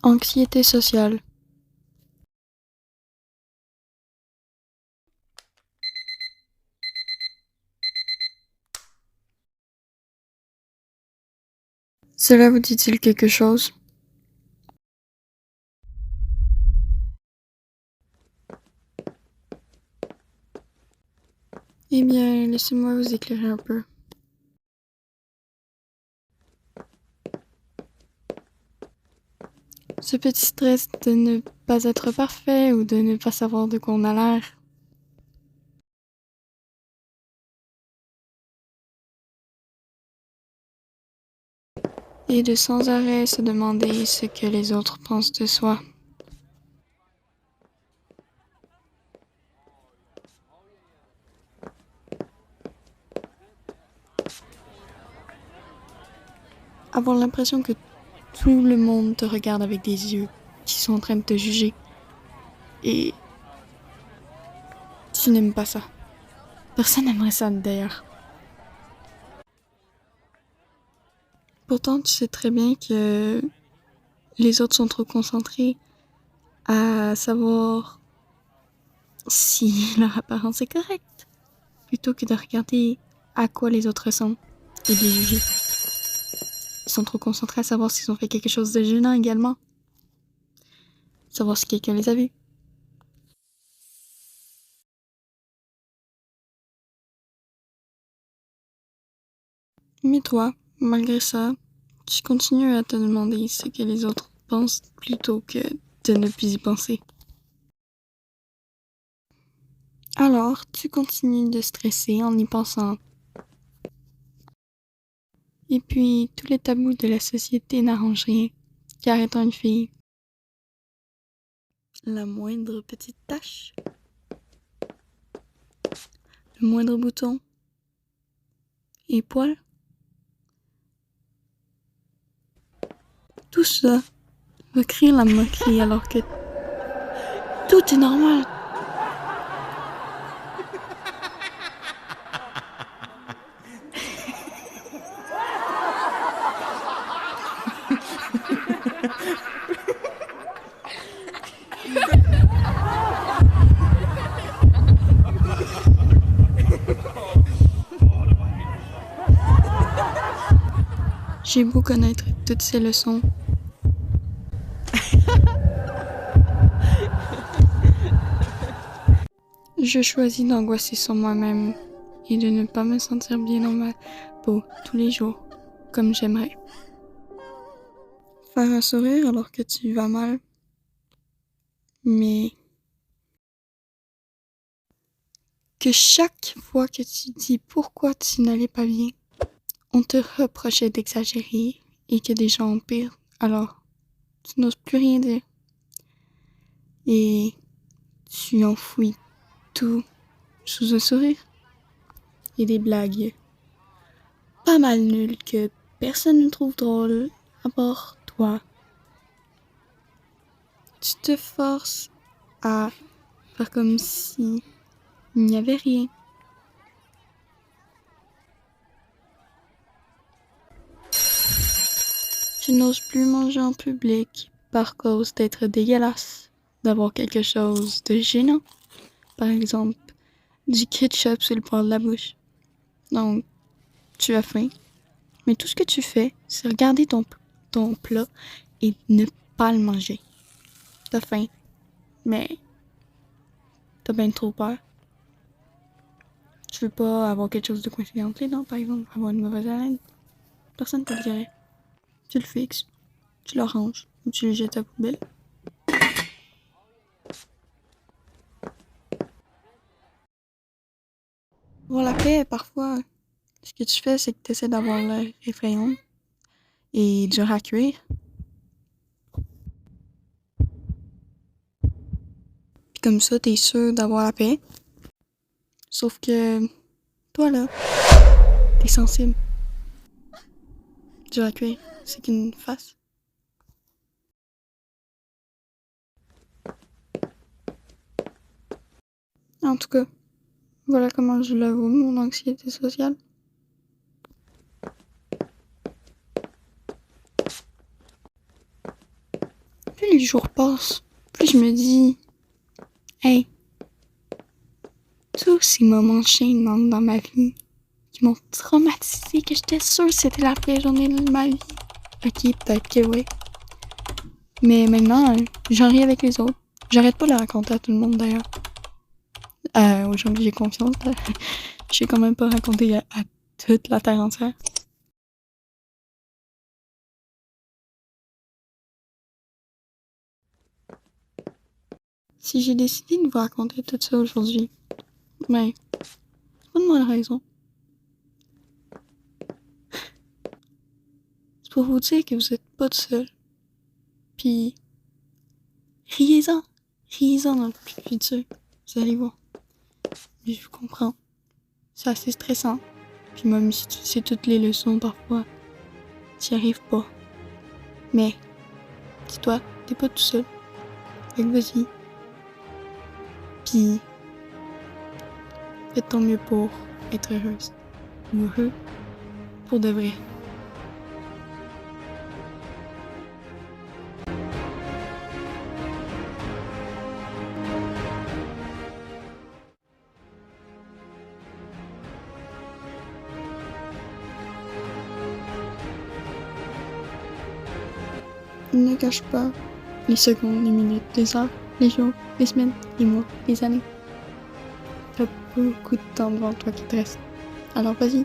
Anxiété sociale. Cela vous dit-il quelque chose? Eh bien, laissez-moi vous éclairer un peu. Ce petit stress de ne pas être parfait ou de ne pas savoir de quoi on a l'air. Et de sans arrêt se demander ce que les autres pensent de soi. Avoir l'impression que tout le monde te regarde avec des yeux qui sont en train de te juger. Et tu n'aimes pas ça. Personne n'aimerait ça d'ailleurs. Pourtant, tu sais très bien que les autres sont trop concentrés à savoir si leur apparence est correcte, plutôt que de regarder à quoi les autres ressemblent et de les juger. Ils sont trop concentrés à savoir s'ils ont fait quelque chose de gênant également. Savoir si quelqu'un les a vus. Mais toi, malgré ça, tu continues à te demander ce que les autres pensent plutôt que de ne plus y penser. Alors, tu continues de stresser en y pensant. Et puis, tous les tabous de la société n'arrangent rien, car étant une fille, la moindre petite tache, le moindre bouton et poil, tout ça va créer la moquerie alors que tout est normal. J'ai beau connaître toutes ces leçons, je choisis d'angoisser sur moi-même et de ne pas me sentir bien dans ma peau tous les jours, comme j'aimerais. Faire un sourire alors que tu vas mal, mais que chaque fois que tu dis pourquoi tu n'allais pas bien, on te reprochait d'exagérer et que des gens empirent, alors tu n'oses plus rien dire. Et tu enfouis tout sous un sourire. Et des blagues pas mal nulles que personne ne trouve drôles à part toi. Tu te forces à faire comme si il n'y avait rien. Tu n'oses plus manger en public par cause d'être dégueulasse, d'avoir quelque chose de gênant. Par exemple, du ketchup sur le bord de la bouche. Donc, tu as faim, mais tout ce que tu fais, c'est regarder ton plat et ne pas le manger. T'as faim, mais t'as bien trop peur. Tu veux pas avoir quelque chose de coincé entre les dents, par exemple, avoir une mauvaise haleine. Personne te le dirait. Tu le fixes, tu le ranges ou tu le jettes à la poubelle. Pour la paix, parfois, ce que tu fais, c'est que tu essaies d'avoir l'air effrayant et dur à cuire. Puis comme ça, t'es sûr d'avoir la paix. Sauf que toi, là, t'es sensible. Dur à cuire, c'est qu'une face. En tout cas, voilà comment je l'avoue, mon anxiété sociale. Plus les jours passent, plus je me dis, hey, tous ces moments chaînants dans ma vie qui m'ont traumatisé, que j'étais sûre que c'était la pire journée de ma vie. Ok, peut-être que oui. Mais maintenant, j'en ris avec les autres. J'arrête pas de la raconter à tout le monde d'ailleurs. Aux gens que j'ai confiance. J'ai quand même pas raconté à toute la terre entière. Si j'ai décidé de vous raconter tout ça aujourd'hui, ben, c'est pas de moi la raison. C'est pour vous dire que vous êtes pas tout seul. Puis, riez-en. Riez-en dans le futur. Vous allez voir. Mais je vous comprends. C'est assez stressant. Puis même si tu sais toutes les leçons parfois, t'y arrives pas. Mais, dis-toi, t'es pas tout seul. Fait que vas-y. Puis, fais ton mieux pour être heureuse. Ou heureux. Pour de vrai. Ne gâche pas les secondes, les minutes, les heures, les jours, les semaines, les mois, les années. T'as beaucoup de temps devant toi qui te reste. Alors vas-y,